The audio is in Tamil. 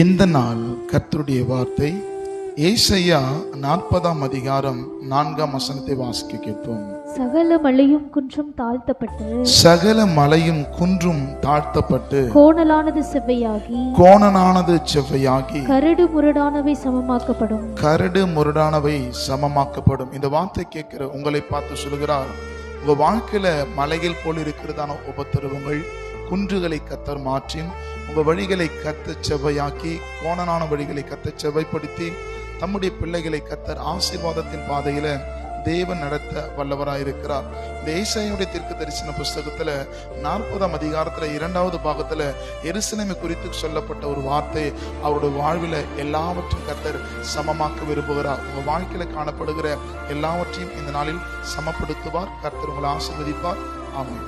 இந்த நாள் கர்த்தருடைய வார்த்தை ஏசாயா 40ஆம் அதிகாரம் 4ஆம் வசனத்தை வாசிக்க கேட்போம். சகல மலையும் குன்றும் தாழ்த்தப்பட்டு, சகல மலையும் குன்றும் தாழ்த்தப்பட்டு, கோணலானது செவ்வையாகி, கோணனானது செவ்வையாகி, கரடு முரடானவை சமமாக்கப்படும். கரடு முரடானவை சமமாக்கப்படும். இந்த வார்த்தை கேட்கிற உங்களை பார்த்து சொல்கிறார், உங்க வாழ்க்கையில மலைகள் போல் இருக்கிறதான உபத்திரவங்கள், குன்றுகளை கர்த்தர் மாற்றி உங்க வழிகளை கர்த்தர் செவ்வையாக்கி, கோணனான வழிகளை கர்த்தர் செவ்வைப்படுத்தி, தம்முடைய பிள்ளைகளை கர்த்தர் ஆசீர்வாதத்தின் பாதையில தேவன் நடத்த வல்லவராயிருக்கிறார். இந்த ஏசாயாவுடைய தீர்க்க தரிசன புஸ்தகத்துல 40ஆம் அதிகாரத்துல 2வது பாகத்துல எருசலேமை குறித்து சொல்லப்பட்ட ஒரு வார்த்தை, அவருடைய வாழ்வில எல்லாவற்றையும் கர்த்தர் சமமாக்க விரும்புகிறார். உங்க வாழ்க்கையில காணப்படுகிற எல்லாவற்றையும் இந்த நாளில் சமப்படுத்துவார். கர்த்தர் உங்களை ஆசீர்வதிப்பார். ஆமென்.